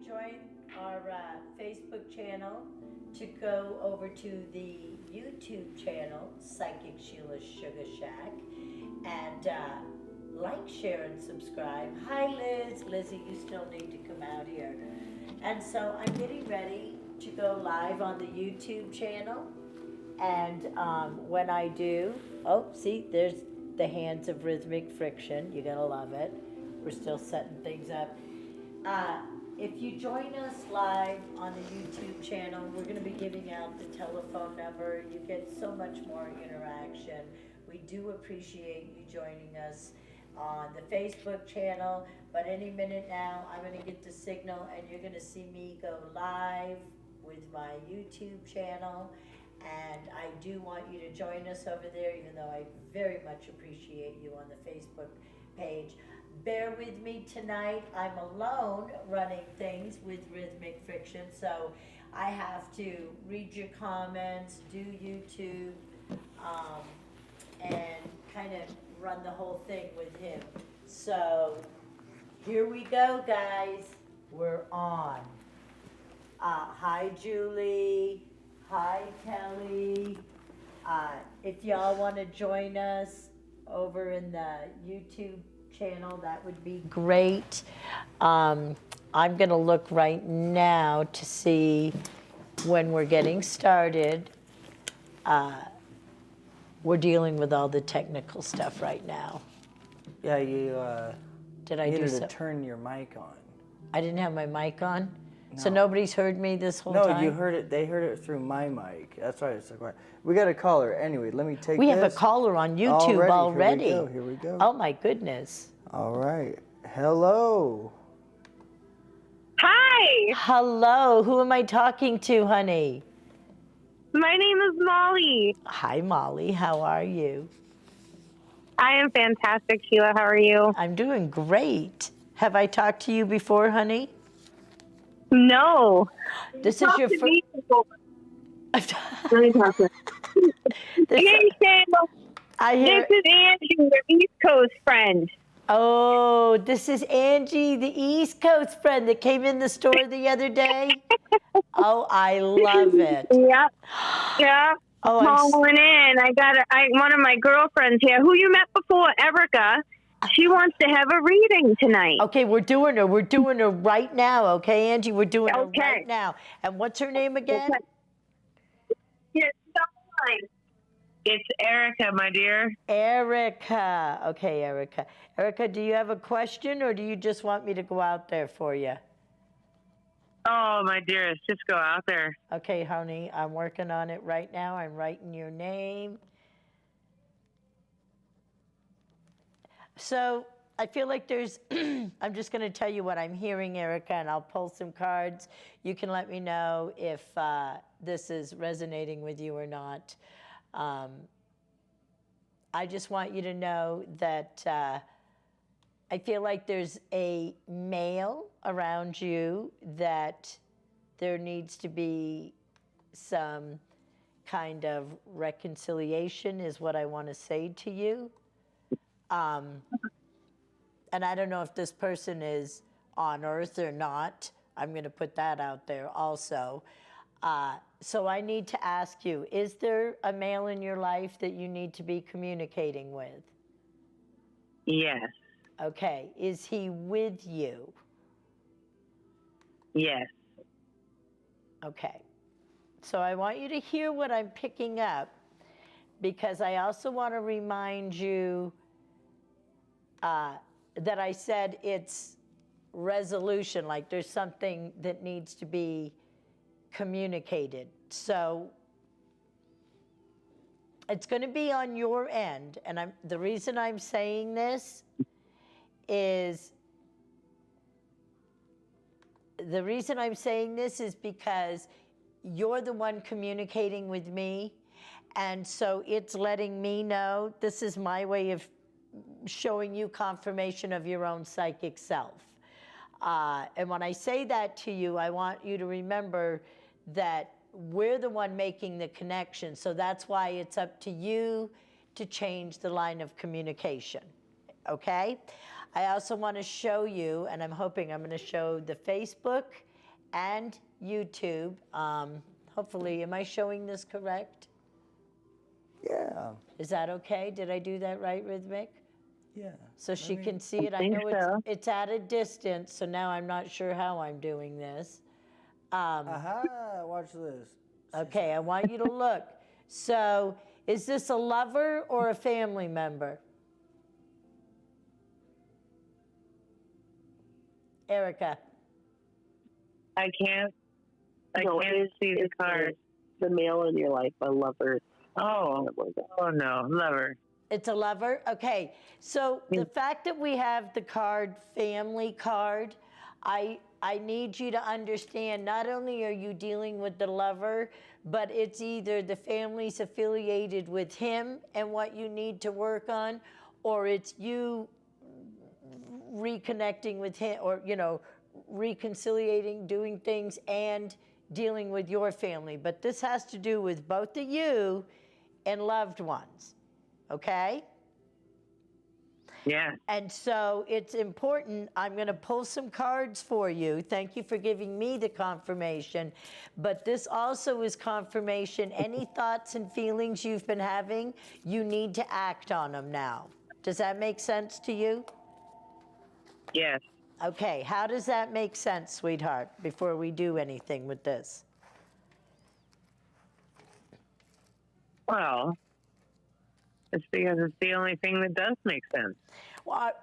join our Facebook channel to go over to the YouTube channel, Psychic Sheila Sugar Shack, and like, share, and subscribe. Hi, Liz. Lizzie, you still need to come out here. And so I'm getting ready to go live on the YouTube channel. And when I do, oh, see, there's the hands of Rhythmic Friction. You're going to love it. We're still setting things up. If you join us live on the YouTube channel, we're going to be giving out the telephone number. You get so much more interaction. We do appreciate you joining us on the Facebook channel, but any minute now, I'm going to get the signal and you're going to see me go live with my YouTube channel. And I do want you to join us over there, even though I very much appreciate you on the Facebook page. Bear with me tonight. I'm alone running things with Rhythmic Friction, so I have to read your comments, do YouTube, and kind of run the whole thing with him. So here we go, guys. We're on. Hi, Julie. Hi, Kelly. If y'all want to join us over in the YouTube channel, that would be great. I'm going to look right now to see when we're getting started. We're dealing with all the technical stuff right now. Yeah, you Did I do needed so? to turn your mic on. I didn't have my mic on? No. So nobody's heard me this whole time? No, you heard it. They heard it through my mic. That's why it's so quiet. We got a caller. Anyway, let me take We this. have a caller on YouTube already. Here we go. Here we go. Oh my goodness. All right. Hello. Hi, Hello, who am I talking to, honey? my name is Molly. Hi, Molly, how are you? I am fantastic, Sheila. How are you? I'm doing great. Have I talked to you before, honey? No. This is your first. Hey, Sam. I hear. This is Angie, your East Coast friend. Oh, this is Angie, the East Coast friend that came in the store the other day. Oh, I love it. Yep. Yep. Oh, I'm Calling in. I got one of my girlfriends here who you met before, Erica. She wants to have a reading tonight. Okay, we're doing her. We're doing her right now. Okay, Angie, we're doing her Okay. right now. And what's her name again? It's fine. It's Erica, my dear. Erica. Okay, Erica. Erica, do you have a question or do you just want me to go out there for you? Oh, my dearest, just go out there. Okay, honey, I'm working on it right now. I'm writing your name. So I feel like there's, I'm just going to tell you what I'm hearing, Erica, and I'll pull some cards. You can let me know if this is resonating with you or not. I just want you to know that I feel like there's a male around you that there needs to be some kind of reconciliation is what I want to say to you. And I don't know if this person is on Earth or not. I'm going to put that out there also. So I need to ask you, is there a male in your life that you need to be communicating with? Yes. Okay. Is he with you? Yes. Okay. So I want you to hear what I'm picking up because I also want to remind you that I said it's resolution, like there's something that needs to be communicated. So it's going to be on your end. And the reason I'm saying this is because you're the one communicating with me. And so it's letting me know, this is my way of showing you confirmation of your own psychic self. And when I say that to you, I want you to remember that we're the one making the connection. So that's why it's up to you to change the line of communication. Okay? I also want to show you, and I'm hoping I'm going to show the Facebook and YouTube. Hopefully, am I showing this correct? Yeah. Is that okay? Did I do that right, Rhythmic? Yeah. So she can see it. I think know so. it's at a distance, so now I'm not sure how I'm doing this. Aha, watch this. Okay, I want you to look. So, is this a lover or a family member? Erica. I can't No, see the card. The male in your life, a lover. Oh no, lover. It's a lover? Okay. So the fact that we have the card, family card, I need you to understand not only are you dealing with the lover, but it's either the family's affiliated with him and what you need to work on, or it's you reconnecting with him, or, reconciliating, doing things, and dealing with your family. But this has to do with both of you and loved ones, okay? Yeah. And so it's important. I'm going to pull some cards for you. Thank you for giving me the confirmation. But this also is confirmation. Any thoughts and feelings you've been having, you need to act on them now. Does that make sense to you? Yes. Okay, how does that make sense, sweetheart, before we do anything with this? Well, it's because it's the only thing that does make sense. Well,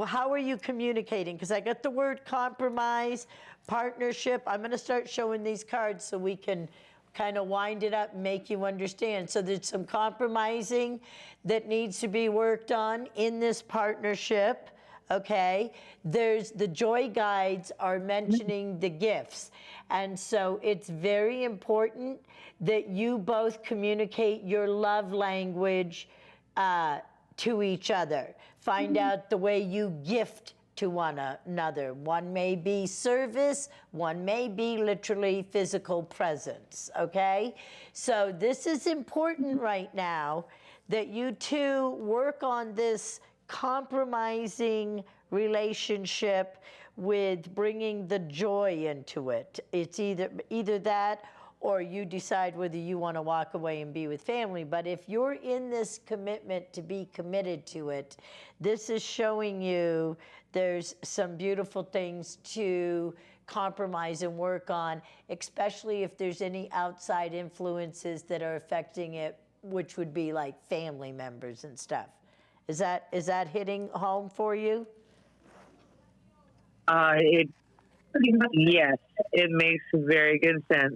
how are you communicating? Because I got the word compromise, partnership. I'm going to start showing these cards so we can kind of wind it up and make you understand. So there's some compromising that needs to be worked on in this partnership, okay? There's the joy guides are mentioning the gifts. And so it's very important that you both communicate your love language to each other. Find out the way you gift to one another. One may be service, one may be literally physical presence, okay? So this is important right now, that you two work on this compromising relationship with bringing the joy into it. It's either that, or you decide whether you want to walk away and be with family. But if you're in this commitment to be committed to it, this is showing you there's some beautiful things to compromise and work on, especially if there's any outside influences that are affecting it, which would be like family members and stuff. Is that hitting home for you? Yes, it makes very good sense.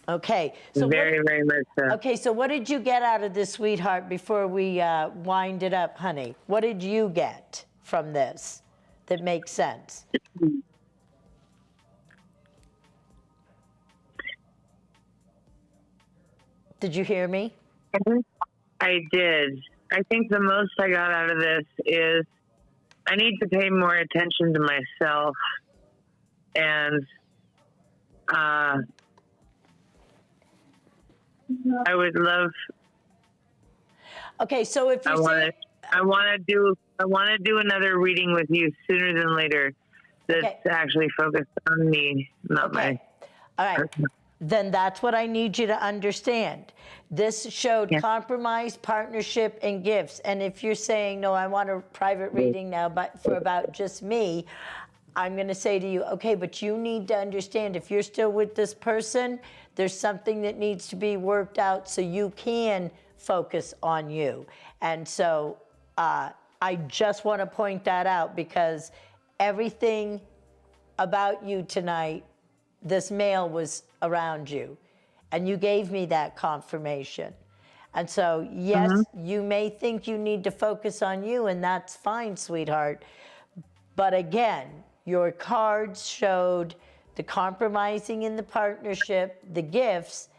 Okay. So very much so. Okay, so what did you get out of this, sweetheart, before we wind it up, honey? What did you get from this that makes sense? Did you hear me? I did. I think the most I got out of this is I need to pay more attention to myself, and I would love. Okay, so if you I want to do another reading with you sooner than later. That's actually focused on me, not my. All right. Then that's what I need you to understand. This showed compromise, partnership, and gifts. And if you're saying, no, I want a private reading now, but for about just me, I'm going to say to you, okay, but you need to understand, if you're still with this person, there's something that needs to be worked out so you can focus on you. And so I just want to point that out, because everything about you tonight, this male was around you, and you gave me that confirmation. And so, yes, you may think you need to focus on you, and that's fine, sweetheart. But again, your cards showed the compromising in the partnership, the gifts,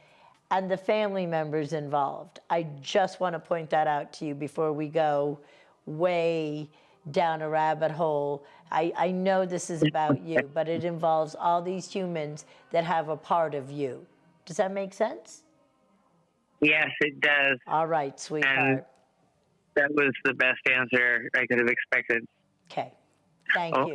and the family members involved. I just want to point that out to you before we go way down a rabbit hole. I know this is about you, but it involves all these humans that have a part of you. Does that make sense? Yes, it does. All right, sweetheart. And that was the best answer I could have expected. Okay. Thank you.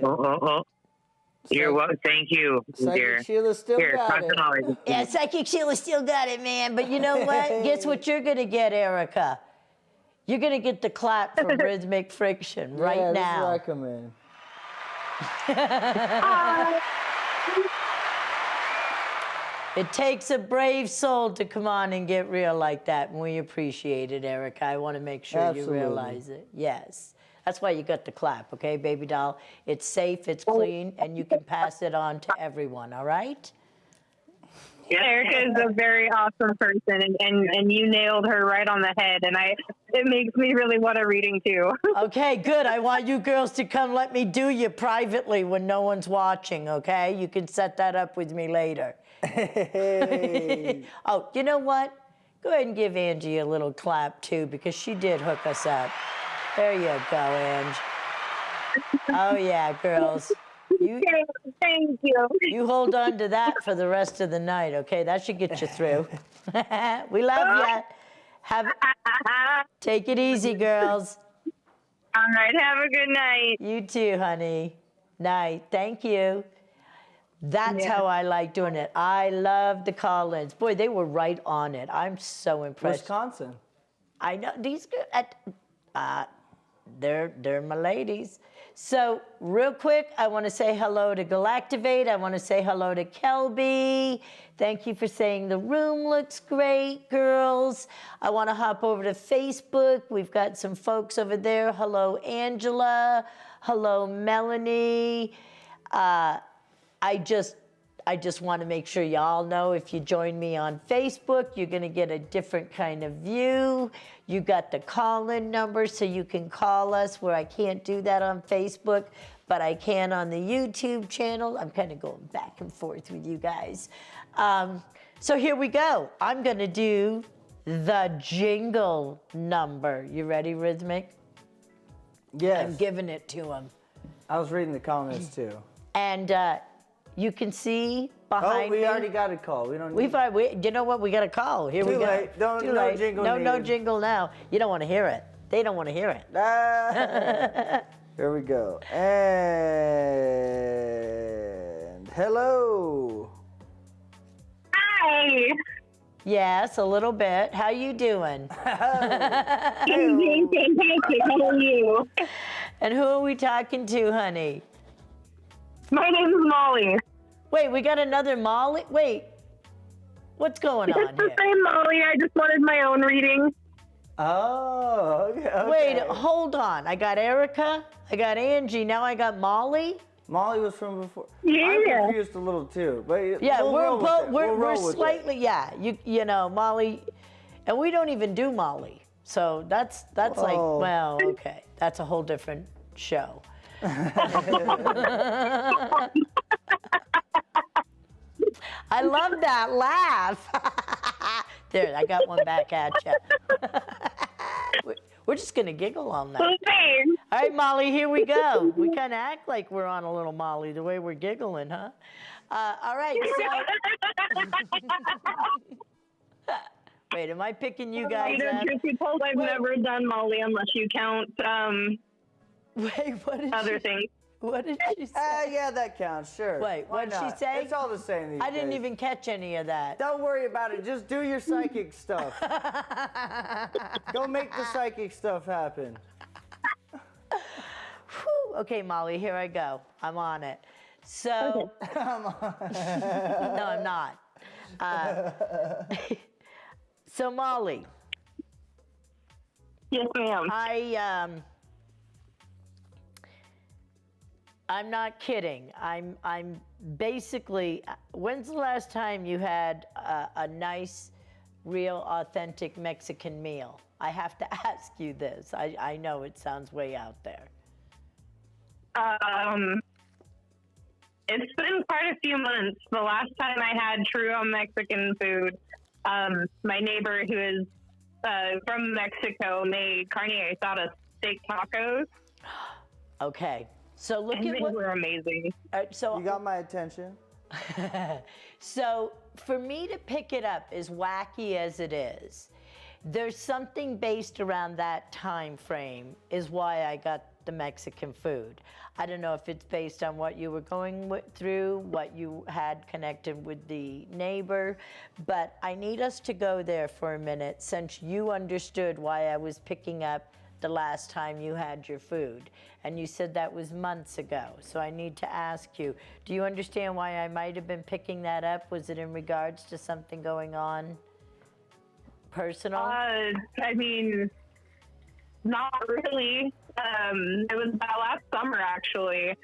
You're welcome. Thank you, dear. Psychic Sheila still Here, got talk it. to Molly. Yeah, Psychic Sheila still got it, man. But you know what? Guess what you're going to get, Erica? You're going to get the clap from Rhythmic Friction right Yeah, now. this is where I come in. It takes a brave soul to come on and get real like that, and we appreciate it, Erica. I want to make sure Absolutely. you realize it. Yes. That's why you got the clap, okay, baby doll? It's safe, it's clean, and you can pass it on to everyone, all right? Erica is a very awesome person, and you nailed her right on the head, and it makes me really want a reading too. Okay, good. I want you girls to come let me do you privately when no one's watching, okay? You can set that up with me later. Hey. Oh, you know what? Go ahead and give Angie a little clap, too, because she did hook us up. There you go, Ange. Oh, yeah, girls. Thank you. You hold on to that for the rest of the night, okay? That should get you through. We love you. Take it easy, girls. All right, have a good night. You too, honey. Night. Thank you. That's how I like doing it. I love the call-ins. Boy, they were right on it. I'm so impressed. Wisconsin. I know these girls. They're my ladies. So real quick, I want to say hello to Galactivate. I want to say hello to Kelby. Thank you for saying the room looks great, girls. I want to hop over to Facebook. We've got some folks over there. Hello, Angela. Hello, Melanie. I just want to make sure y'all know if you join me on Facebook, you're going to get a different kind of view. You got the call-in number so you can call us, where I can't do that on Facebook, but I can on the YouTube channel. I'm kind of going back and forth with you guys. So here we go. I'm going to do the jingle number. You ready, Rhythmic? Yes. I'm giving it to him. I was reading the comments too. And you can see behind me. We already got a call. We don't need You know what? We got a call. Here we Too go. late. No jingle No needed. jingle now. You don't want to hear it. They don't want to hear it. Here we go. And hello. Hi. Yes, a little bit. How you doing? Thank you. How are you? And who are we talking to, honey? My name is Molly. Wait, we got another Molly? Wait, what's going on It's the here? same Molly. I just wanted my own reading. Oh, okay. Wait, hold on. I got Erica. I got Angie. Now I got Molly. Molly was from before. Yeah. I'm confused a little too, but Yeah, we'll roll with it. We'll we're roll with it. slightly, yeah. You know, Molly, and we don't even do Molly. So that's like, Whoa. well, okay. That's a whole different show. I love that laugh. There, I got one back at you. We're just going to giggle all night. Okay. All right, Molly, here we go. We kind of act like we're on a little Molly the way we're giggling, huh? All right, so... Wait, am I picking you guys up? Truth be told, I've never done Molly unless you count Wait, what did other things. What did she say? Yeah, that counts, sure. Wait, Why what'd she not? say? It's all the same these I didn't days. even catch any of that. Don't worry about it. Just do your psychic stuff. Go make the psychic stuff happen. Whew. Okay, Molly, here I go. I'm on it. So, no, I'm not. So, Molly, Yes, ma'am. I'm not kidding. I'm basically. When's the last time you had a nice, real, authentic Mexican meal? I have to ask you this. I know it sounds way out there. It's been quite a few months. The last time I had true Mexican food, my neighbor who is from Mexico made carne asada steak tacos. Okay. So look And at they what. were amazing. So You got my attention. So for me to pick it up, as wacky as it is, there's something based around that time frame is why I got the Mexican food. I don't know if it's based on what you were going through, what you had connected with the neighbor, but I need us to go there for a minute since you understood why I was picking up the last time you had your food. And you said that was months ago. So I need to ask you, do you understand why I might have been picking that up? Was it in regards to something going on personal? I mean, not really. It was about last summer, actually.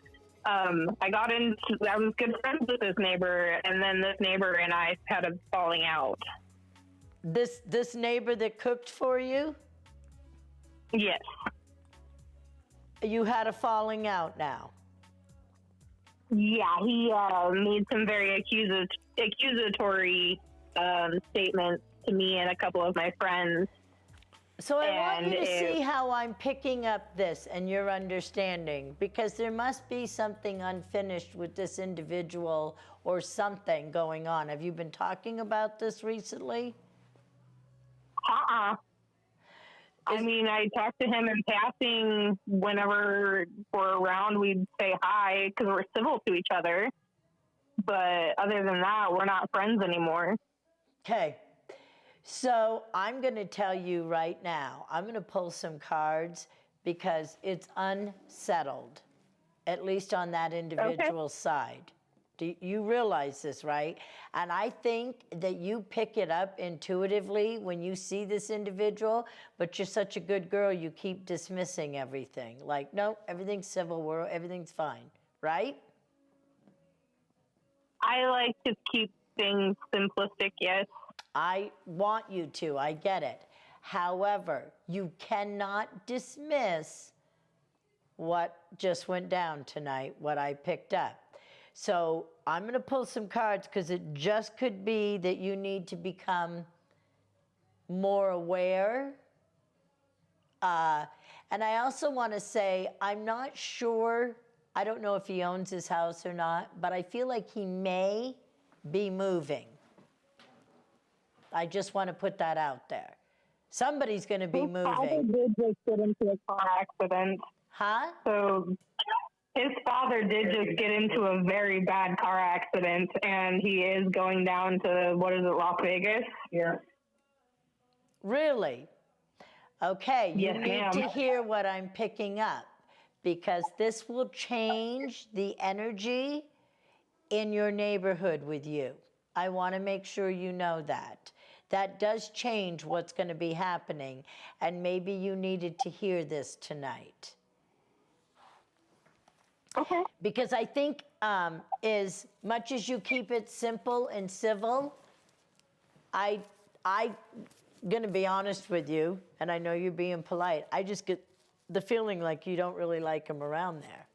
I was good friends with this neighbor, and then this neighbor and I had a falling out. This neighbor that cooked for you? Yes. You had a falling out now. Yeah, he made some very accusatory statements to me and a couple of my friends. So I want you to see how I'm picking up this and your understanding, because there must be something unfinished with this individual or something going on. Have you been talking about this recently? I mean, I talk to him in passing whenever we're around. We'd say hi because we're civil to each other. But other than that, we're not friends anymore. Okay. So I'm going to tell you right now, I'm going to pull some cards because it's unsettled, at least on that individual side. Do you realize this, right? And I think that you pick it up intuitively when you see this individual, but you're such a good girl, you keep dismissing everything. Like, no, everything's civil world, everything's fine, right? I like to keep things simplistic, yes. I want you to, I get it. However, you cannot dismiss what just went down tonight, what I picked up. So I'm going to pull some cards because it just could be that you need to become more aware. And I also want to say, I'm not sure, I don't know if he owns his house or not, but I feel like he may be moving. I just want to put that out there. Somebody's going to be moving. His father did just get into a car accident. Huh? So his father did just get into a very bad car accident, and he is going down to, Las Vegas? Yeah. Really? Okay, you Yes, need ma'am. to hear what I'm picking up, because this will change the energy in your neighborhood with you. I want to make sure you know that. That does change what's going to be happening, and maybe you needed to hear this tonight. Okay. Because I think as much as you keep it simple and civil, I'm going to be honest with you, and I know you're being polite. I just get the feeling like you don't really like him around there.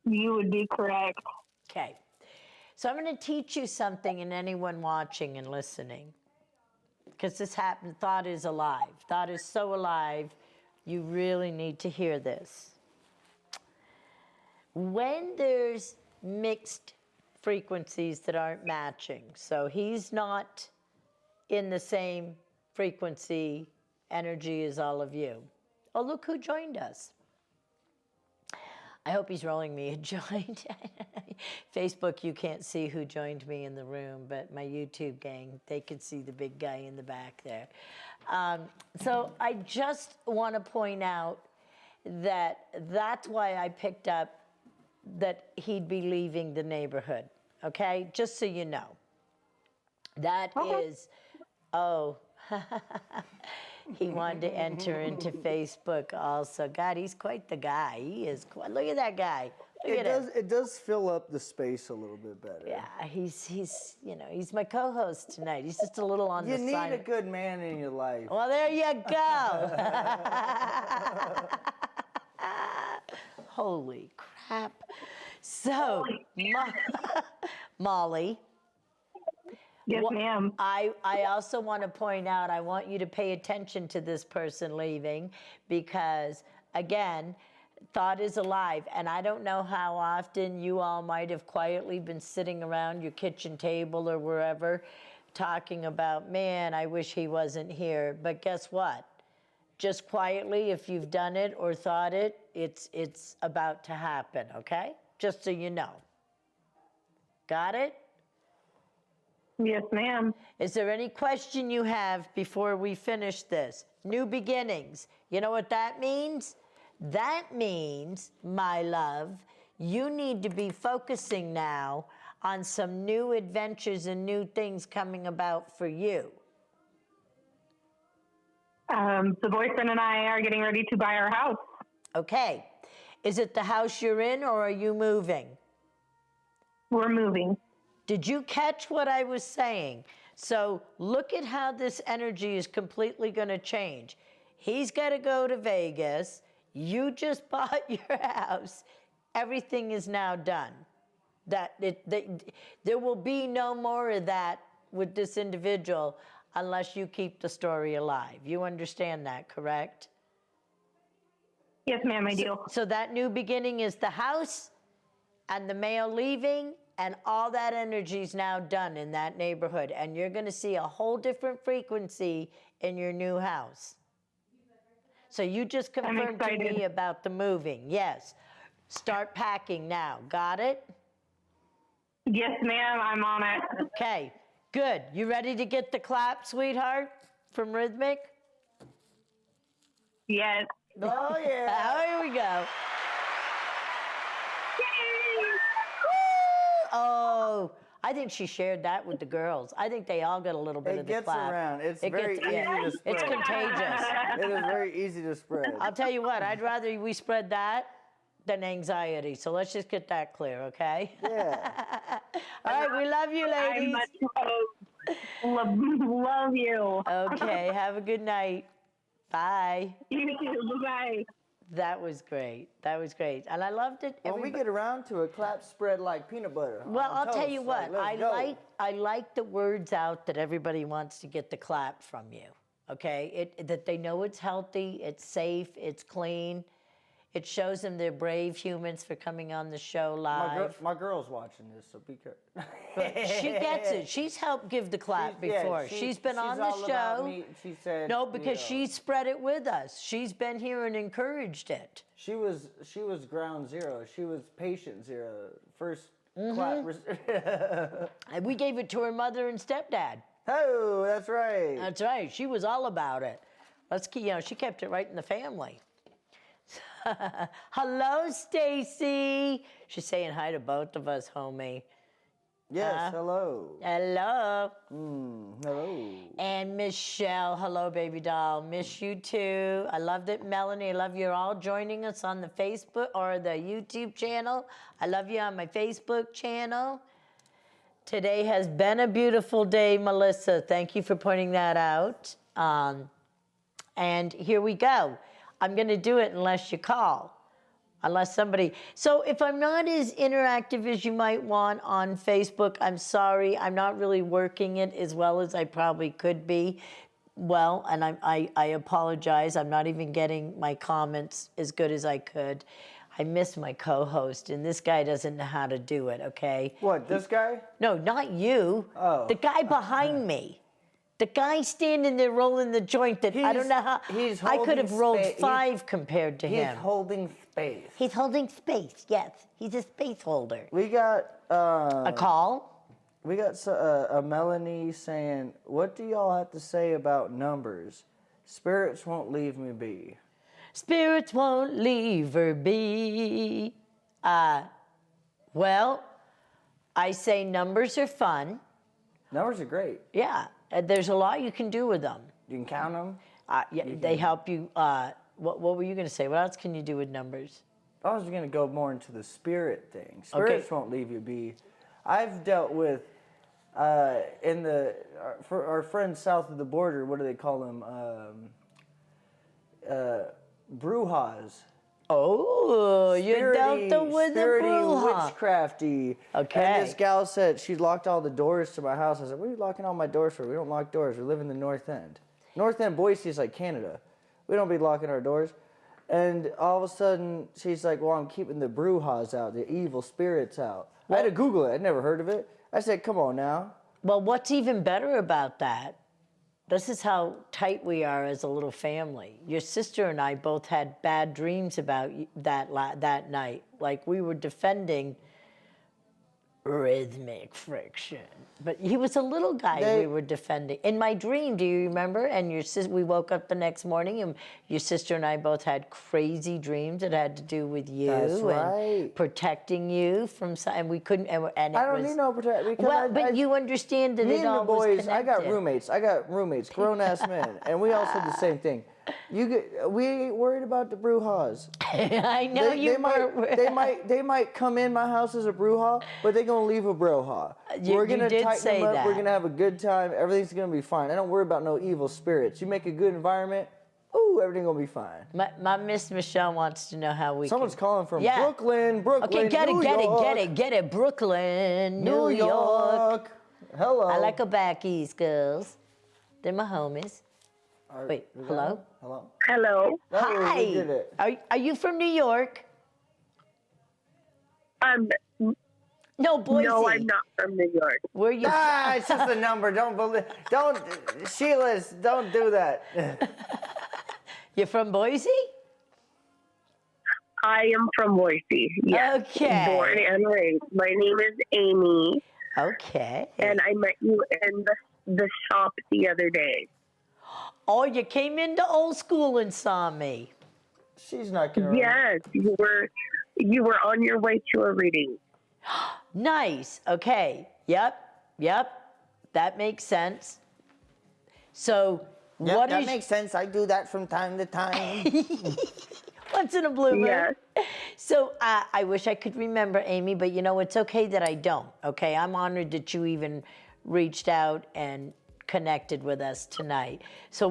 You would be correct. Okay. So I'm going to teach you something, and anyone watching and listening, because this happened. Thought is alive. Thought is so alive. You really need to hear this. When there's mixed frequencies that aren't matching, so he's not in the same frequency energy as all of you. Oh, look who joined us. I hope he's rolling me a joint. Facebook, you can't see who joined me in the room, but my YouTube gang, they could see the big guy in the back there. So I just want to point out that that's why I picked up that he'd be leaving the neighborhood, okay? Just so you know. That is, oh, he wanted to enter into Facebook also. God, he's quite the guy. He is quite, look at that guy. Look at him. It does fill up the space a little bit better. Yeah, he's you know, he's my co-host tonight. He's just a little on the side. You need a good man in your life. Well, there you go. Holy crap. So, Molly. Yes, ma'am. I also want to point out, I want you to pay attention to this person leaving because, again, thought is alive. And I don't know how often you all might have quietly been sitting around your kitchen table or wherever talking about, man, I wish he wasn't here. But guess what? just quietly, if you've done it or thought it, it's about to happen, okay? Just so you know. Got it? Yes, ma'am. Is there any question you have before we finish this? New beginnings. You know what that means? That means, my love, you need to be focusing now on some new adventures and new things coming about for you. The boyfriend and I are getting ready to buy our house. Okay. Is it the house you're in or are you moving? We're moving. Did you catch what I was saying? So look at how this energy is completely going to change. He's got to go to Vegas. You just bought your house. Everything is now done. There will be no more of that with this individual unless you keep the story alive. You understand that, correct? Yes, ma'am, I do. So that new beginning is the house and the male leaving, and all that energy is now done in that neighborhood. And you're going to see a whole different frequency in your new house. So you just confirmed to me about the moving. Yes. Start packing now. Got it? Yes, ma'am, I'm on it. Okay. Good. You ready to get the clap, sweetheart, from Rhythmic? Yes. Oh, yeah. Oh, here we go. Oh, I think she shared that with the girls. I think they all got a little bit It of the gets clap. around. It's very easy to spread. It's contagious. It is very easy to spread. I'll tell you what, I'd rather we spread that than anxiety. So let's just get that clear, okay? Yeah. All right, we love you, I ladies. much love you. Okay, have a good night. Bye. You too. Bye-bye. That was great. That was great. And I loved it. When we get around to it, clap spread like peanut butter. Well, on I'll tell toast. you Like, what, let's go. I like the words out that everybody wants to get the clap from you, okay? That they know it's healthy, it's safe, it's clean. It shows them they're brave humans for coming on the show live. My girl's watching this, so be careful. She gets it. She's helped give the clap before. She's been on the all about show. me. She said No, because she spread it with us. She's been here and encouraged it. She was ground zero. She was patient zero. First Mm-hmm. clap. And we gave it to her mother and stepdad. Oh, that's right. That's right. She was all about it. She kept it right in the family. Hello, Stacy. She's saying hi to both of us, homie. Yes, hello. Hello. Hello. And Michelle, hello, baby doll. Miss you too. I loved it, Melanie. I love you all joining us on the Facebook or the YouTube channel. I love you on my Facebook channel. Today has been a beautiful day, Melissa. Thank you for pointing that out. And here we go. I'm going to do it unless you call. Unless somebody... So if I'm not as interactive as you might want on Facebook, I'm sorry. I'm not really working it as well as I probably could be. Well, and I apologize. I'm not even getting my comments as good as I could. I miss my co-host, and this guy doesn't know how to do it, okay? What, this guy? No, not you. Oh. The guy behind me. The guy standing there rolling the joint that I don't know how... I could have rolled 5 compared to him. He's holding space. He's holding space, yes. He's a space holder. We got... A call? We got a Melanie saying, what do y'all have to say about numbers? Spirits won't leave me be. Spirits won't leave her be. Well, I say numbers are fun. Numbers are great. Yeah, there's a lot you can do with them. You can count them. Yeah, they help you. What were you going to say? What else can you do with numbers? I was going to go more into the spirit thing. Spirits won't leave you be. I've dealt with, for our friends south of the border, what do they call them? Brujas. Oh, you dealt with the spirity, bruja. witchcrafty. Okay. And this gal said she locked all the doors to my house. I said, what are you locking all my doors for? We don't lock doors. We live in the North End. North End, Boise is like Canada. We don't be locking our doors. And all of a sudden, she's like, well, I'm keeping the brujas out, the evil spirits out. I had to Google it. I'd never heard of it. I said, come on now. Well, what's even better about that this is how tight we are as a little family. Your sister and I both had bad dreams about that night. Like we were defending Rhythmic Friction. But he was a little guy we were defending. In my dream, do you remember? And we woke up the next morning and your sister and I both had crazy dreams that had to do with you and protecting you from and we couldn't and I don't need no protection. Well, but you understand that me it and all the boys, was connected. I got roommates, grown ass men, and we all said the same thing. We ain't worried about the brouhahas. I know they might come in my house as a brouhaha, but they're gonna leave a brouhaha. We're gonna tighten them up. We're gonna have a good time. Everything's gonna be fine. I don't worry about no evil spirits. You make a good environment, ooh, everything gonna be fine. My Miss Michelle wants to know how we. Someone's calling from Brooklyn. Okay, get it, Brooklyn, New York. Hello. I like a back east girls. They're my homies. Wait, hello? Hello. Hi. We did it. Are you from New York? No, Boise. No, I'm not from New York. Where are you? It's just a number. Don't Sheila's, don't do that. You're from Boise? I am from Boise. Yes. Okay. Born and raised. My name is Amy. Okay. And I met you in the shop the other day. Oh, you came into old school and saw me. She's not gonna. Yes, you were on your way to a reading. Nice. Okay. Yep. That makes sense. So, that makes sense. I do that from time to time. Once in a blue moon. Yes. So I wish I could remember, Amy, but you know, it's okay that I don't. Okay, I'm honored that you even reached out and connected with us tonight. So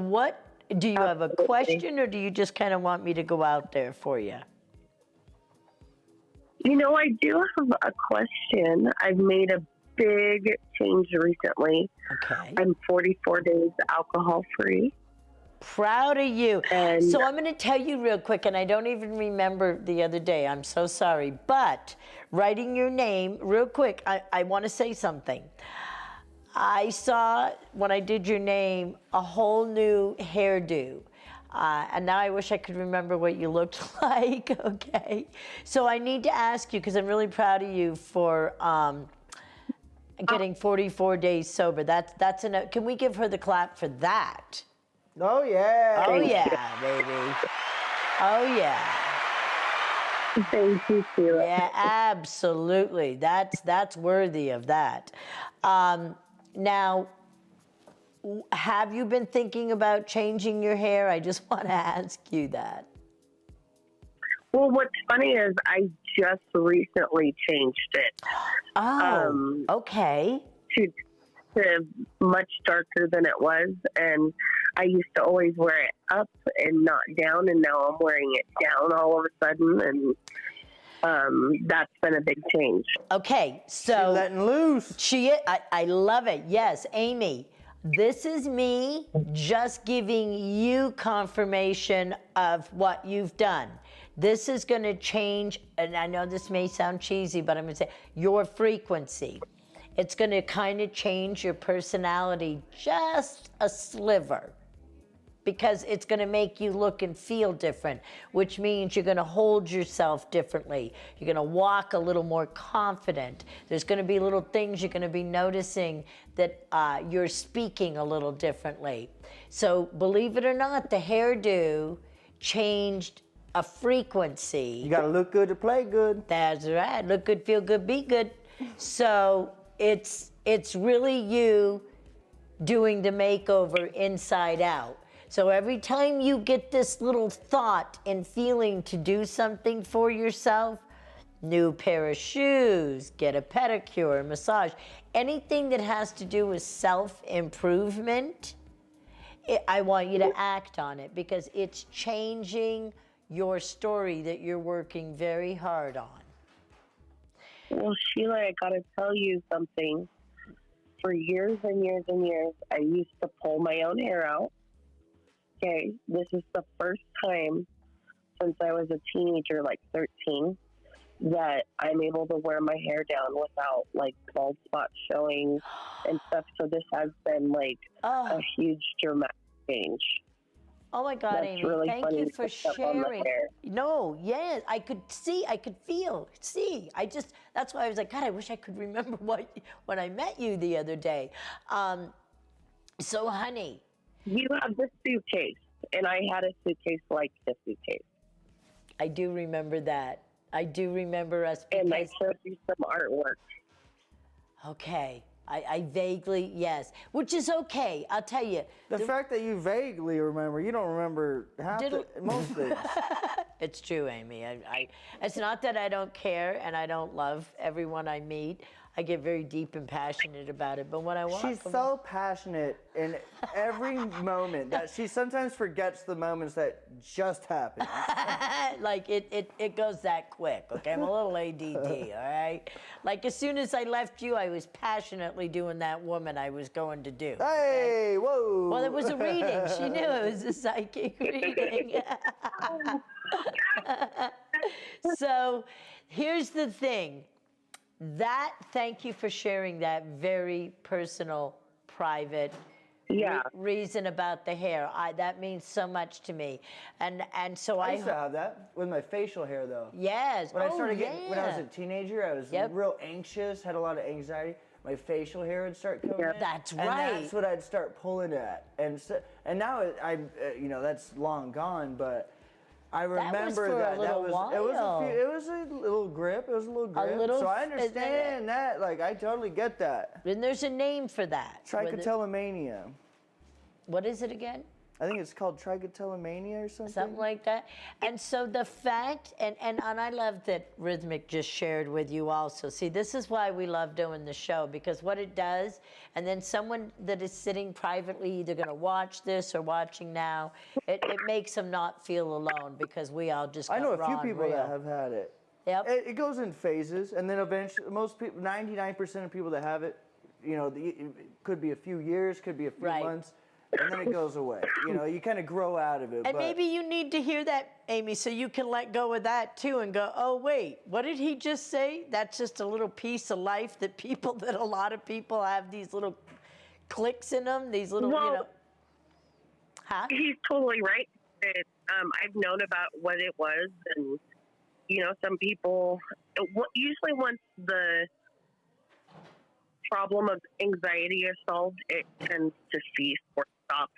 do you have a question, or do you just kind of want me to go out there for you? You know, I do have a question. I've made a big change recently. Okay. I'm 44 days alcohol free. Proud of you. And so I'm going to tell you real quick, and I don't even remember the other day. I'm so sorry. But writing your name, real quick, I want to say something. I saw, when I did your name, a whole new hairdo. And now I wish I could remember what you looked like, okay? So I need to ask you, because I'm really proud of you for getting 44 days sober. That's enough. Can we give her the clap for that? Oh, yeah. Oh, yeah, baby. Oh, yeah. Thank you, Sheila. Yeah, absolutely. That's worthy of that. Now, have you been thinking about changing your hair? I just want to ask you that. Well, what's funny is I just recently changed it. Oh, okay. To much darker than it was, and I used to always wear it up and not down, and now I'm wearing it down all of a sudden, and that's been a big change. Okay, so She's letting loose. I love it. Yes, Amy, this is me just giving you confirmation of what you've done. This is going to change, and I know this may sound cheesy, but I'm going to say your frequency. It's going to kind of change your personality just a sliver, because it's going to make you look and feel different, which means you're going to hold yourself differently. You're going to walk a little more confident. There's going to be little things you're going to be noticing that you're speaking a little differently. So believe it or not, the hairdo changed a frequency. You gotta look good to play good. That's right. Look good, feel good, be good. So it's really you doing the makeover inside out. So every time you get this little thought and feeling to do something for yourself, new pair of shoes, get a pedicure, massage, anything that has to do with self-improvement, I want you to act on it, because it's changing your story that you're working very hard on. Well, Sheila, I got to tell you something. For years and years and years, I used to pull my own hair out. Okay, this is the first time since I was a teenager, like 13, that I'm able to wear my hair down without like bald spots showing and stuff. So this has been like a huge dramatic change. Oh my God, That's Amy, really thank funny you to for pick up on the sharing. hair. No, yes, I could see, I could feel, see. That's why I was like, God, I wish I could remember when I met you the other day. So, honey. You have this suitcase, and I had a suitcase like this suitcase. I do remember that. I do remember us because... And I showed you some artwork. Okay. I vaguely, yes, which is okay. I'll tell you. The fact that you vaguely remember, you don't remember most things. It's true, Amy. It's not that I don't care and I don't love everyone I meet. I get very deep and passionate about it. But when I walk She's so passionate in every moment that she sometimes forgets the moments that just happened. like it goes that quick, okay? I'm a little ADD, all right? Like as soon as I left you, I was passionately doing that woman I was going to do. Hey, okay? whoa. Well, it was a reading. She knew it was a psychic reading. So here's the thing. Thank you for sharing that very personal, private reason about the hair. That means so much to me. And so I used to have that with my facial hair though. Yes. When I started when I was a teenager, I was real anxious, had a lot of anxiety. My facial hair would start coming in. That's and right. That's what I'd start pulling at. And now that's long gone, but I remember that it was a little grip. It was a little grip. So I understand that. Like I totally get that. And there's a name for that. Trichotillomania. What is it again? I think it's called trichotillomania or something. Something like that. And so the fact, and I love that Rhythmic just shared with you also. See, this is why we love doing the show, because what it does, and then someone that is sitting privately either going to watch this or watching now, it makes them not feel alone, because we all just got I know a few raw people and real. that have had it. Yep. It goes in phases, and then eventually, most people, 99% of people that have it, it could be a few years, could be a few months. And then it goes away. You kind of grow out of it. And maybe you need to hear that, Amy, so you can let go of that too and go, oh, wait, what did he just say? That's just a little piece of life that a lot of people have these little clicks in them, these little, Huh? He's totally right. I've known about what it was. And, some people, usually once the problem of anxiety is solved, it tends to cease or stop,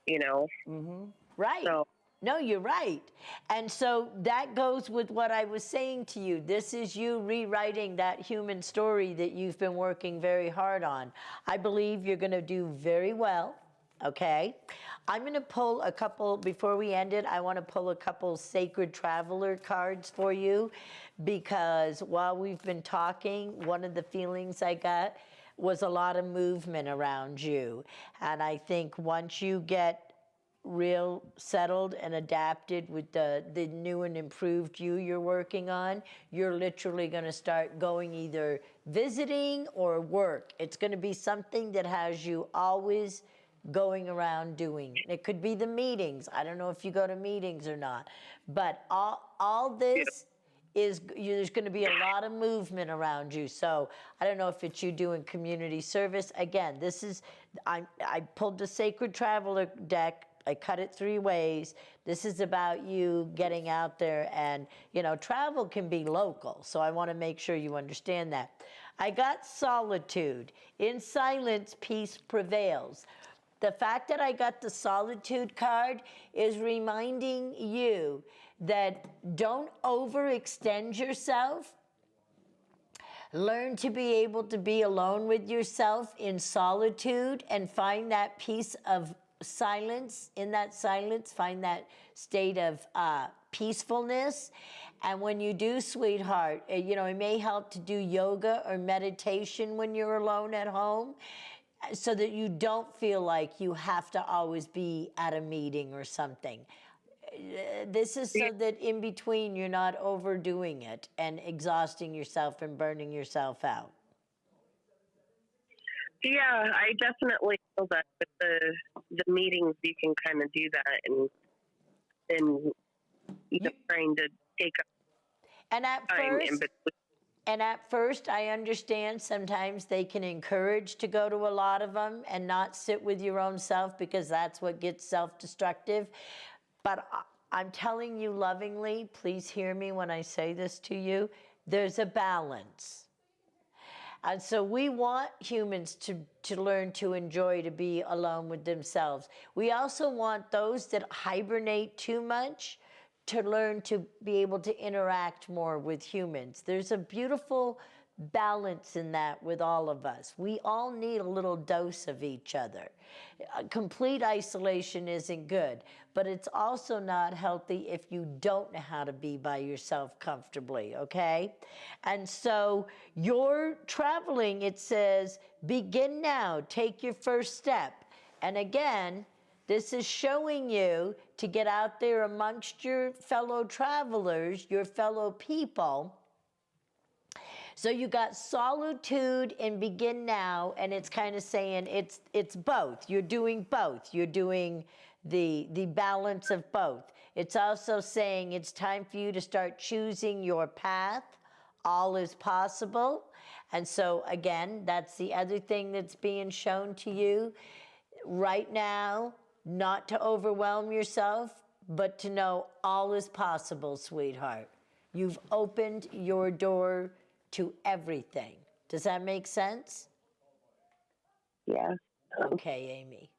Mm-hmm. Right. So. No, you're right. And so that goes with what I was saying to you. This is you rewriting that human story that you've been working very hard on. I believe you're going to do very well. Okay. I'm going to pull a couple, before we end it, I want to pull a couple sacred traveler cards for you, because while we've been talking, one of the feelings I got was a lot of movement around you. And I think once you get real settled and adapted with the new and improved you're working on, you're literally going to start going either visiting or work. It's going to be something that has you always going around doing. It could be the meetings. I don't know if you go to meetings or not, but all this there's going to be a lot of movement around you. So I don't know if it's you doing community service. Again, I pulled the Sacred Traveler deck. I cut it 3 ways. This is about you getting out there, and travel can be local. So I want to make sure you understand that. I got solitude. In silence, peace prevails. The fact that I got the solitude card is reminding you that don't overextend yourself. Learn to be able to be alone with yourself in solitude and find that peace of silence. In that silence, find that state of peacefulness. And when you do, sweetheart, it may help to do yoga or meditation when you're alone at home, so that you don't feel like you have to always be at a meeting or something. This is so that in between you're not overdoing it and exhausting yourself and burning yourself out. Yeah, I definitely feel that with the meetings you can kind of do that and trying to take up. And at time in first, between. I understand sometimes they can encourage to go to a lot of them and not sit with your own self because that's what gets self-destructive. But I'm telling you lovingly, please hear me when I say this to you, there's a balance. And so we want humans to learn to enjoy to be alone with themselves. We also want those that hibernate too much to learn to be able to interact more with humans. There's a beautiful balance in that with all of us. We all need a little dose of each other. Complete isolation isn't good, but it's also not healthy if you don't know how to be by yourself comfortably, okay? And so you're traveling, it says, begin now, take your first step. And again, this is showing you to get out there amongst your fellow travelers, your fellow people. So you got solitude and begin now, and it's kind of saying it's both. You're doing both. You're doing the balance of both. It's also saying it's time for you to start choosing your path. All is possible. And so again, that's the other thing that's being shown to you right now. Not to overwhelm yourself, but to know all is possible, sweetheart. You've opened your door to everything. Does that make sense? Yeah. Okay, Amy.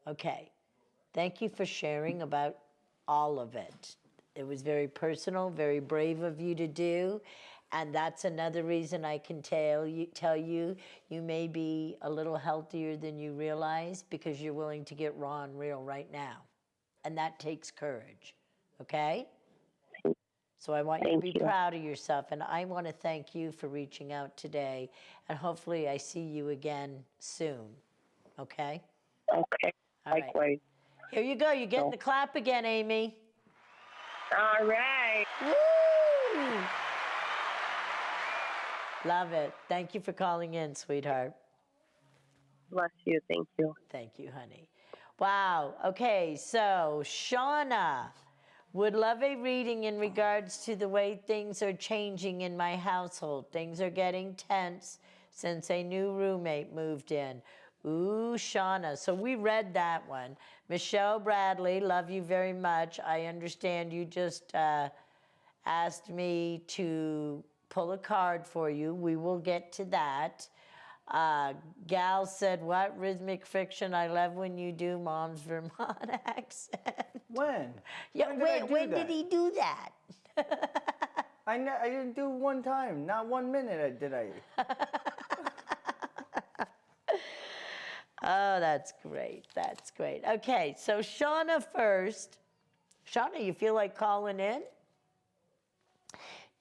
Okay. Thank you for sharing about all of it. It was very personal, very brave of you to do. And that's another reason I can tell you you may be a little healthier than you realize because you're willing to get raw and real right now. And that takes courage, okay? So I want you to be proud of yourself. And I want to thank you for reaching out today. And hopefully I see you again soon, okay? Okay. All right. Likewise. Here you go. You're getting the clap again, Amy. All right. Woo! Love it. Thank you for calling in, sweetheart. Bless you. Thank you. Thank you, honey. Wow. Okay, so Shauna would love a reading in regards to the way things are changing in my household. Things are getting tense since a new roommate moved in. Ooh, Shauna. So we read that one. Michelle Bradley, love you very much. I understand you just asked me to pull a card for you. We will get to that. Gal said, what? Rhythmic Friction. I love when you do Mom's Vermont accent. When? Yeah, when did he do that? I didn't do it one time. Not 1 minute did I. Oh, that's great. That's great. Okay, so Shauna first. Shauna, you feel like calling in?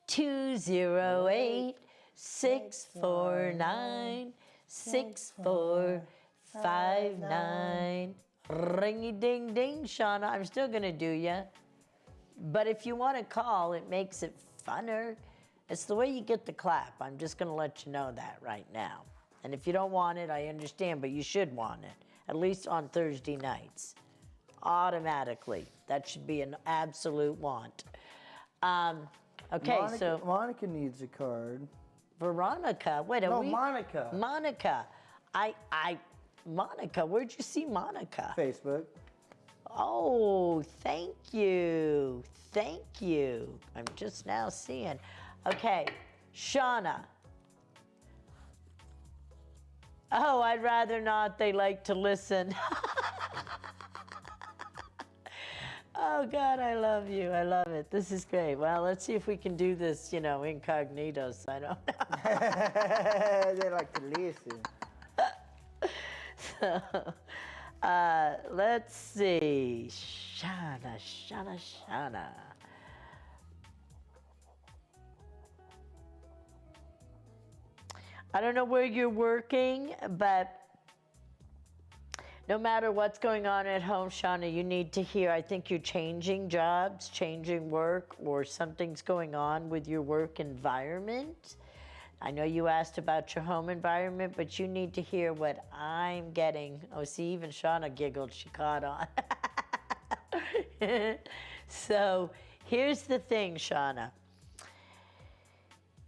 208-649-6459. Ringy ding ding, Shauna. I'm still gonna do ya. But if you want to call, it makes it funner. It's the way you get the clap. I'm just gonna let you know that right now. And if you don't want it, I understand, but you should want it, at least on Thursday nights. Automatically. That should be an absolute want. Okay, so Monica needs a card. Veronica, wait, are we? Monica. Monica. Monica, where'd you see Monica? Facebook. Oh, thank you. Thank you. I'm just now seeing. Okay, Shauna. Oh, I'd rather not. They like to listen. Oh, God, I love you. I love it. This is great. Well, let's see if we can do this, incognito. So I don't know. They like to listen. So, let's see. Shauna. I don't know where you're working, but no matter what's going on at home, Shauna, you need to hear, I think you're changing jobs, changing work, or something's going on with your work environment. I know you asked about your home environment, but you need to hear what I'm getting. Oh, see, even Shauna giggled. She caught on. So here's the thing, Shauna.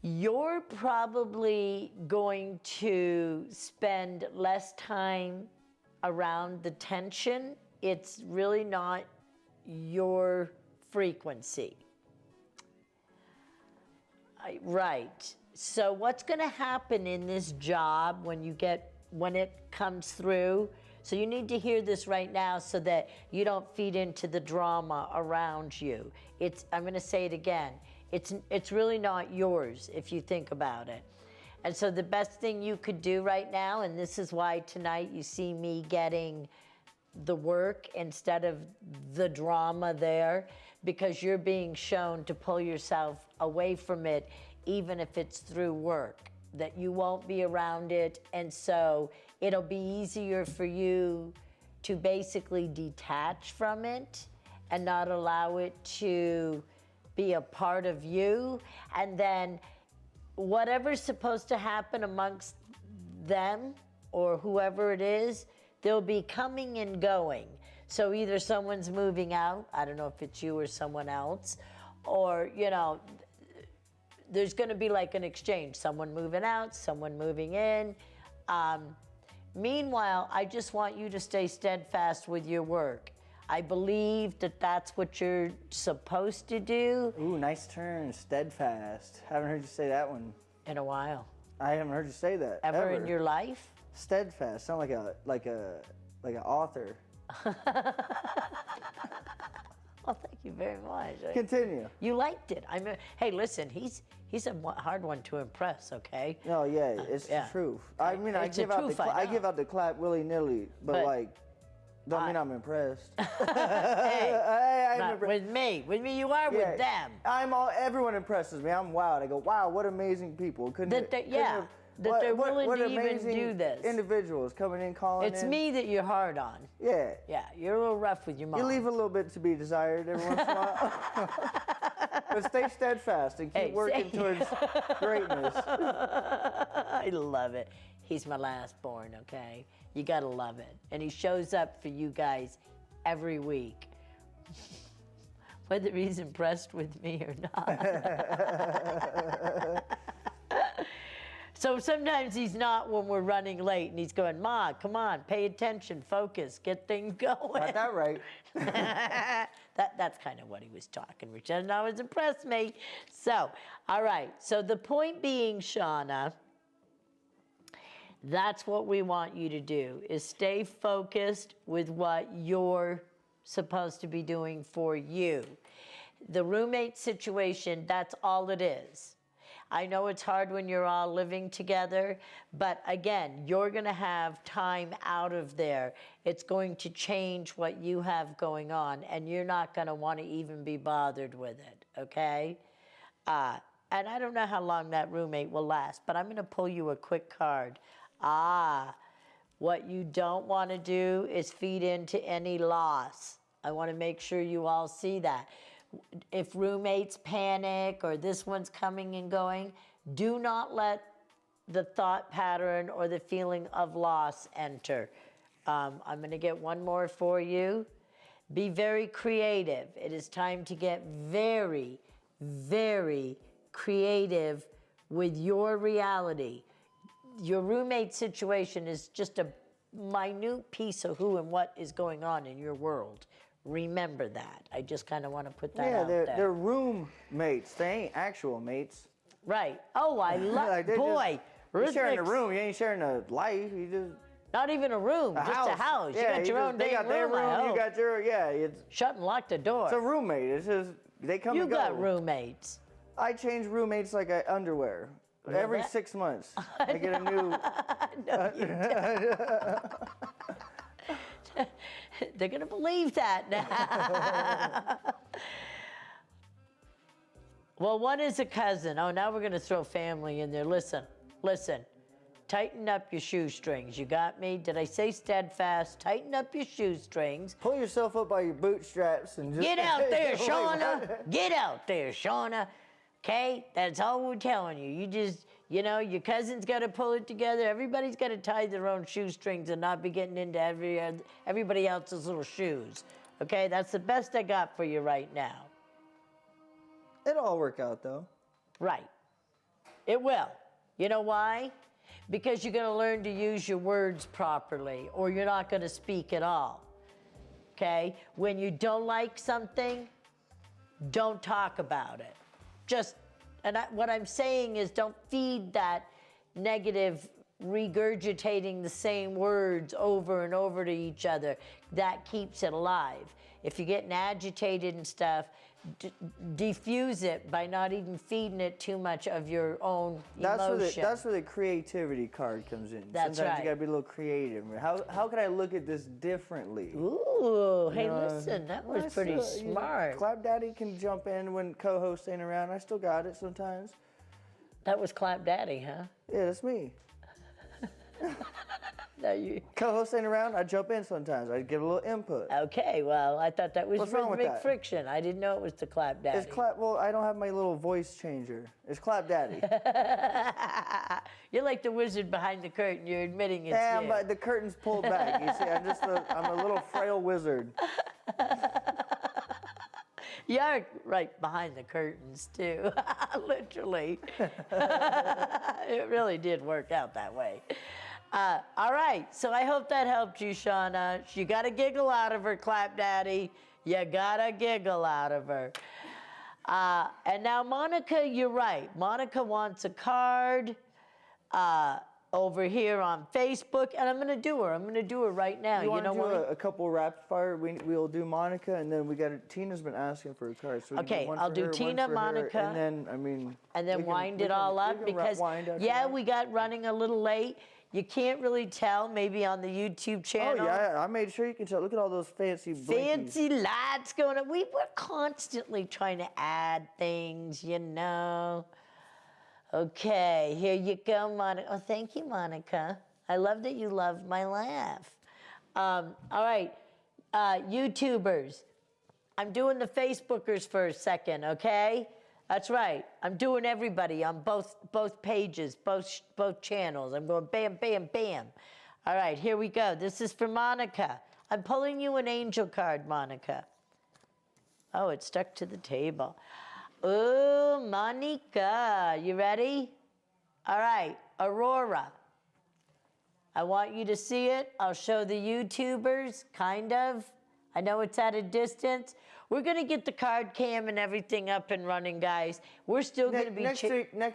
You're probably going to spend less time around the tension. It's really not your frequency. Right. So what's going to happen in this job when it comes through? So you need to hear this right now so that you don't feed into the drama around you. I'm going to say it again. It's really not yours if you think about it. And so the best thing you could do right now, and this is why tonight you see me getting the work instead of the drama there, because you're being shown to pull yourself away from it, even if it's through work, that you won't be around it. And so it'll be easier for you to basically detach from it and not allow it to be a part of you. And then whatever's supposed to happen amongst them or whoever it is, they'll be coming and going. So either someone's moving out, I don't know if it's you or someone else, or, there's going to be like an exchange, someone moving out, someone moving in. Meanwhile, I just want you to stay steadfast with your work. I believe that that's what you're supposed to do. Ooh, nice turn, steadfast. Haven't heard you say that one in a while. I haven't heard you say that ever in your life. Steadfast, sound like an author. Well, thank you very much. Continue. You liked it. Hey, listen, he's a hard one to impress. Okay. No, yeah, it's the truth. I mean, I give out the clap willy nilly, but don't mean I'm impressed. I'm impressed. With me, you are with them. Everyone impresses me. I'm wowed. I go, wow, what amazing people. That they're willing to even do this. Individuals coming in, calling in. It's me that you're hard on. Yeah. Yeah, you're a little rough with your mom. You leave a little bit to be desired every once in a while. But stay steadfast and keep working towards greatness. I love it. He's my last born, okay? You gotta love it. And he shows up for you guys every week. Whether he's impressed with me or not. So sometimes he's not when we're running late and he's going, Ma, come on, pay attention, focus, get things going. Got that right. That's kind of what he was talking, which doesn't always impress me. So, all right. So the point being, Shauna, that's what we want you to do, is stay focused with what you're supposed to be doing for you. The roommate situation, that's all it is. I know it's hard when you're all living together, but again, you're going to have time out of there. It's going to change what you have going on, and you're not going to want to even be bothered with it, okay? And I don't know how long that roommate will last, but I'm going to pull you a quick card. What you don't want to do is feed into any loss. I want to make sure you all see that. If roommates panic or this one's coming and going, do not let the thought pattern or the feeling of loss enter. I'm going to get one more for you. Be very creative. It is time to get very, very creative with your reality. Your roommate situation is just a minute piece of who and what is going on in your world. Remember that. I just kind of want to put that out there. Yeah, they're roommates. They ain't actual mates. Right. Oh, I love, boy. You're sharing a room. You ain't sharing a life. You just... Not even a room, just a house. Yeah, you got your own They got their room, you got your, Shut and lock the door. It's a roommate. It's just, they come and go. You got roommates. I change roommates like underwear. Every 6 months. I get a new... No, you don't. They're going to believe that now. Well, one is a cousin. Oh, now we're going to throw family in there. Listen. Tighten up your shoestrings. You got me? Did I say steadfast? Tighten up your shoestrings. Pull yourself up by your bootstraps and just... Get out there, Shauna. Get out there, Shauna. Okay? That's all we're telling you. You just... your cousin's got to pull it together. Everybody's got to tie their own shoestrings and not be getting into everybody else's little shoes. Okay? That's the best I got for you right now. It'll all work out, though. Right. It will. You know why? Because you're going to learn to use your words properly, or you're not going to speak at all. Okay? When you don't like something, don't talk about it. What I'm saying is don't feed that negative regurgitating the same words over and over to each other. That keeps it alive. If you're getting agitated and stuff, diffuse it by not even feeding it too much of your own emotion. That's where the creativity card comes in. That's Sometimes right. you gotta be a little creative. How can I look at this differently? Ooh, hey, listen, that was pretty smart. Clap Daddy can jump in when co-hosts ain't around. I still got it sometimes. That was Clap Daddy, huh? Yeah, that's me. No, you. Co-host ain't around, I jump in sometimes. I get a little input. Okay, well, I thought that was What's wrong with Rhythmic that? Friction. I didn't know it was the Clap Daddy. It's Clap. Well, I don't have my little voice changer. It's Clap Daddy. You're like the wizard behind the curtain. You're admitting it's Yeah, you. but the curtain's pulled back. You see, I'm a little frail wizard. You are right behind the curtains, too. Literally. It really did work out that way. All right, so I hope that helped you, Shauna. You got to giggle out of her, Clap Daddy. You got to giggle out of her. And now, Monica, you're right. Monica wants a card over here on Facebook, and I'm going to do her. I'm going to do her right now. You want to know do what? a couple rapid fire? We'll do Monica, and then we got Tina's been asking for a card. So we can Okay, do one I'll for do her, one Tina, for her, Monica, and then and then we can- wind we it can- all we up can because, wind after yeah, that. we got running a little late. You can't really tell maybe on the YouTube Oh channel. yeah, I made sure you can tell. Look at all those fancy blinkies. Fancy lights going on. We're constantly trying to add things, you know. Okay, here you go, Monica. Oh, thank you, Monica. I love that you love my laugh. All right, YouTubers. I'm doing the Facebookers for a second, okay? That's right. I'm doing everybody on both pages, both channels. I'm going bam, bam, bam. All right, here we go. This is for Monica. I'm pulling you an angel card, Monica. Oh, it's stuck to the table. Oh, Monica, you ready? All right, Aurora. I want you to see it. I'll show the YouTubers, kind of. I know it's at a distance. We're going to get the card cam and everything up and running, guys. We're still going to be... Next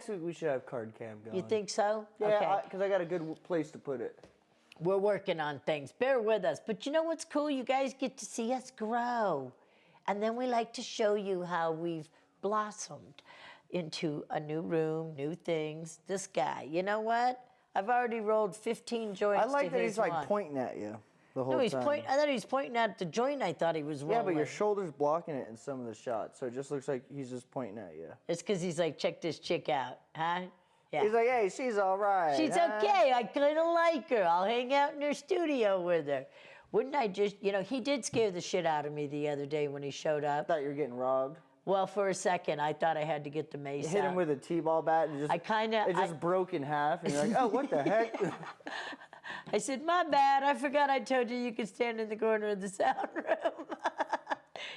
week we should have card cam going. You think so? Yeah, Okay. because I got a good place to put it. We're working on things. Bear with us. But you know what's cool? You guys get to see us grow. And then we like to show you how we've blossomed into a new room, new things. This guy, you know what? I've already rolled 15 joints I like to that his he's like one. pointing at you the whole No, he's time. pointing. I thought he was pointing at the joint. I thought he was rolling. Yeah, but your shoulder's blocking it in some of the shots, so it just looks like he's just pointing at you. It's because he's like, check this chick out, huh? Yeah. He's like, hey, she's all right. She's huh? okay. I kind of like her. I'll hang out in her studio with her. Wouldn't I just, you know, he did scare the shit out of me the other day when he showed I up. thought you were getting robbed. Well, for a second, I thought I had to get the mace You hit out. him with a T-ball bat and it just broke in half, and you're like, oh, what the heck? I said, my bad. I forgot I told you could stand in the corner of the sound room.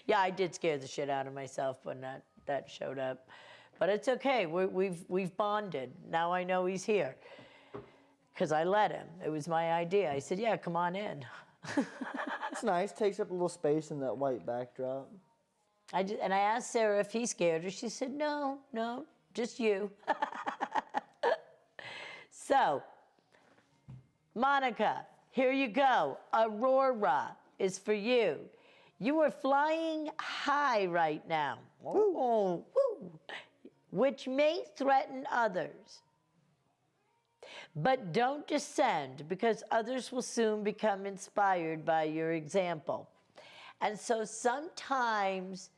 Yeah, I did scare the shit out of myself when that showed up. But it's okay. We've bonded. Now I know he's here. Because I let him. It was my idea. I said, yeah, come on in. It's nice. Takes up a little space in that white backdrop. And I asked Sarah if he scared her. She said, no, just you. So, Monica, here you go. Aurora is for you. You are flying high right now. Oh, woo. Which may threaten others. But don't descend, because others will soon become inspired by your example. And so sometimes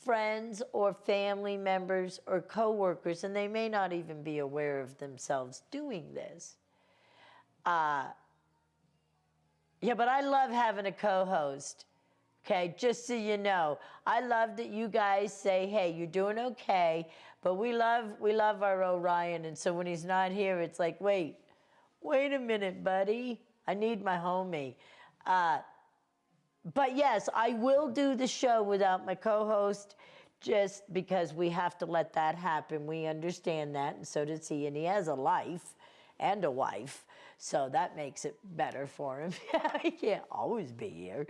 friends or family members or coworkers, and they may not even be aware of themselves doing this. Yeah, but I love having a co-host. Okay, just so you know, I love that you guys say, "Hey, you're doing okay," but we love our Orion, and so when he's not here, it's like, wait a minute, buddy, I need my homie. But yes, I will do the show without my co-host, just because we have to let that happen. We understand that, and so does he, and he has a life and a wife, so that makes it better for him. He can't always be here.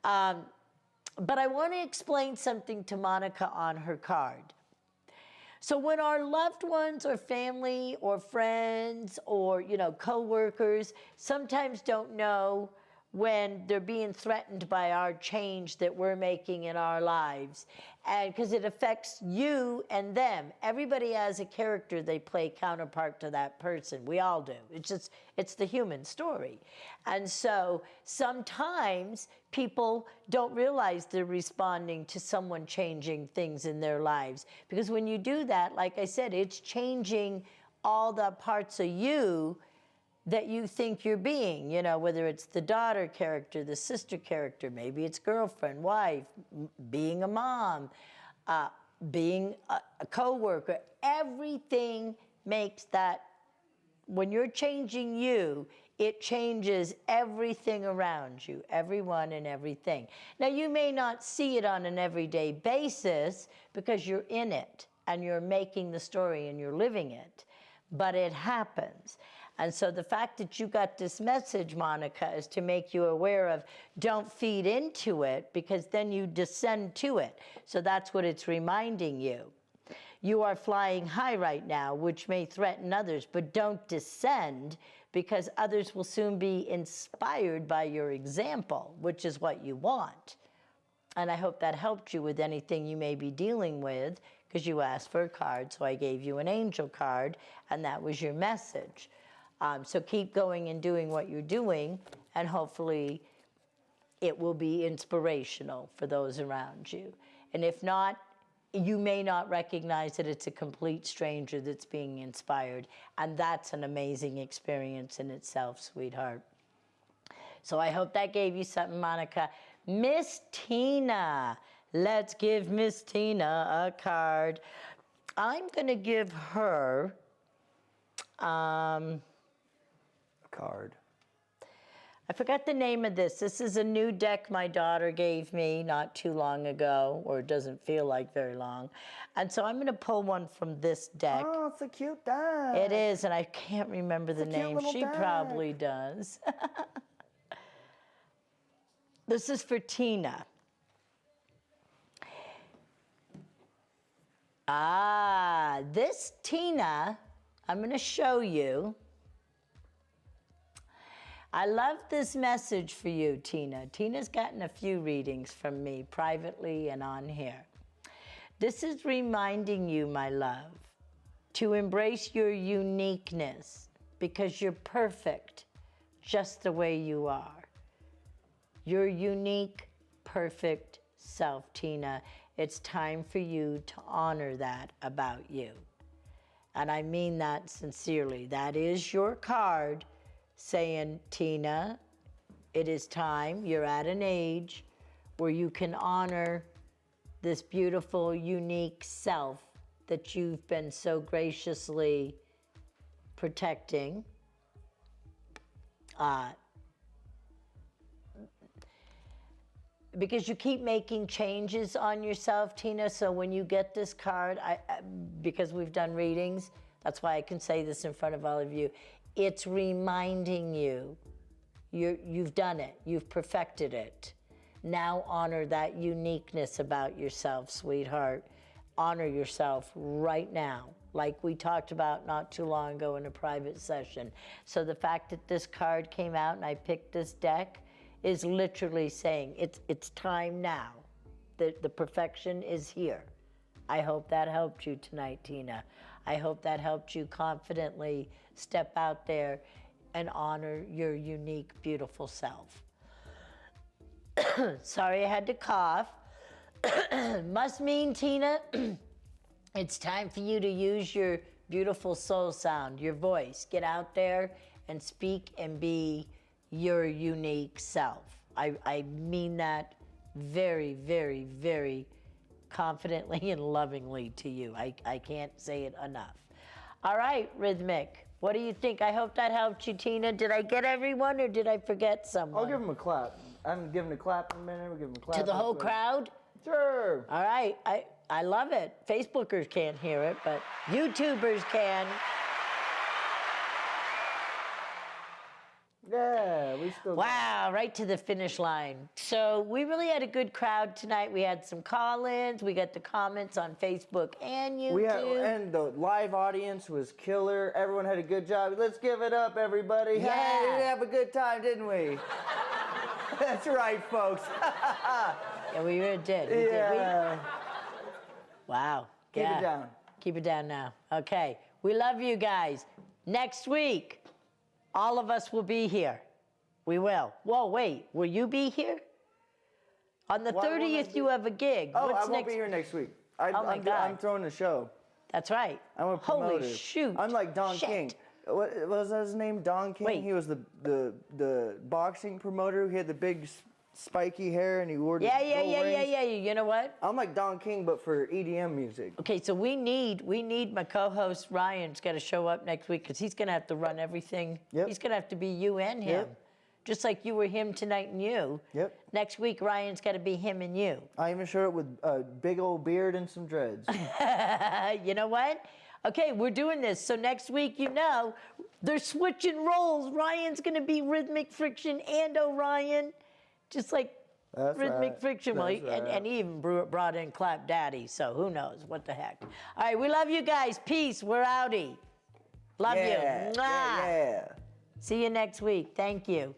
But I want to explain something to Monica on her card. So when our loved ones or family or friends or, co-workers sometimes don't know when they're being threatened by our change that we're making in our lives, and because it affects you and them. Everybody has a character they play counterpart to that person. We all do. It's the human story. And so sometimes people don't realize they're responding to someone changing things in their lives, because when you do that, like I said, it's changing all the parts of you that you think you're being, whether it's the daughter character, the sister character, maybe it's girlfriend, wife, being a mom, being a coworker. Everything makes that, when you're changing you, it changes everything around you, everyone and everything. Now, you may not see it on an everyday basis because you're in it and you're making the story and you're living it, but it happens. And so the fact that you got this message, Monica, is to make you aware of, don't feed into it, because then you descend to it. So that's what it's reminding you. You are flying high right now, which may threaten others, but don't descend, because others will soon be inspired by your example, which is what you want. And I hope that helped you with anything you may be dealing with, because you asked for a card, so I gave you an angel card, and that was your message. So keep going and doing what you're doing, and hopefully it will be inspirational for those around you. And if not, you may not recognize that it's a complete stranger that's being inspired, and that's an amazing experience in itself, sweetheart. So I hope that gave you something, Monica. Miss Tina. Let's give Miss Tina a card. I'm going to give her card. I forgot the name of this. This is a new deck my daughter gave me not too long ago, or it doesn't feel like very long. And so I'm going to pull one from this deck. Oh, it's a cute deck. It is, and I can't remember the It's a cute name. little She deck. probably does. This is for Tina. This Tina, I'm going to show you. I love this message for you, Tina. Tina's gotten a few readings from me privately and on here. This is reminding you, my love, to embrace your uniqueness, because you're perfect just the way you are. Your unique, perfect self, Tina. It's time for you to honor that about you. And I mean that sincerely. That is your card saying, Tina, it is time. You're at an age where you can honor this beautiful, unique self that you've been so graciously protecting. Because you keep making changes on yourself, Tina, so when you get this card, because we've done readings, that's why I can say this in front of all of you, it's reminding you, you've done it, you've perfected it. Now honor that uniqueness about yourself, sweetheart. Honor yourself right now, like we talked about not too long ago in a private session. So the fact that this card came out and I picked this deck is literally saying it's time now. The perfection is here. I hope that helped you tonight, Tina. I hope that helped you confidently step out there and honor your unique, beautiful self. Sorry I had to cough. Must mean, Tina, it's time for you to use your beautiful soul sound, your voice. Get out there and speak and be your unique self. I mean that very, very, very confidently and lovingly to you. I can't say it enough. All right, Rhythmic, what do you think? I hope that helped you, Tina. Did I get everyone or did I forget someone? I'll give him a clap. I haven't given a clap in a minute. We'll give him a clap. To the whole crowd? Sure. All right. I love it. Facebookers can't hear it, but YouTubers can. Yeah, we still. Wow, right to the finish line. So we really had a good crowd tonight. We had some call-ins. We got the comments on Facebook and YouTube. And the live audience was killer. Everyone had a good job. Let's give it up, everybody. Yeah. Hey, we have a good time, didn't we? That's right, folks. Yeah, we really did. We Yeah. did. Wow. Keep Yeah. it down. Keep it down now. Okay. We love you guys. Next week, all of us will be here. We will. Whoa, wait. Will you be here? On the Why won't I 30th, be- you have a gig. Oh, What's I won't next? be here next week. Oh, my God. I'm throwing a show. That's right. I'm a promoter. Holy shoot. I'm like Don Shit. King. What was his name? Don King. Wait. He was the boxing promoter. He had the big spiky hair and he wore the Yeah. gold rings. You know what? I'm like Don King, but for EDM music. Okay, so we need my co-host Ryan's got to show up next week because he's going to have to run everything. Yep. He's going to have to be you and him. Yep. Just like you were him tonight and you. Yep. Next week, Ryan's got to be him and you. I even showed up with a big old beard and some dreads. You know what? Okay, we're doing this. So next week, they're switching roles. Ryan's going to be Rhythmic Friction and Orion, just like That's Rhythmic right. Friction. Well, That's right. and he even brought in Clap Daddy, so who knows? What the heck? All right, we love you guys. Peace. We're outie. Love Yeah, you. Mwah. yeah. See you next week. Thank you.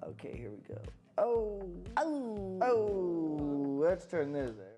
Okay, here we go. Oh, Oh. oh, let's turn this in.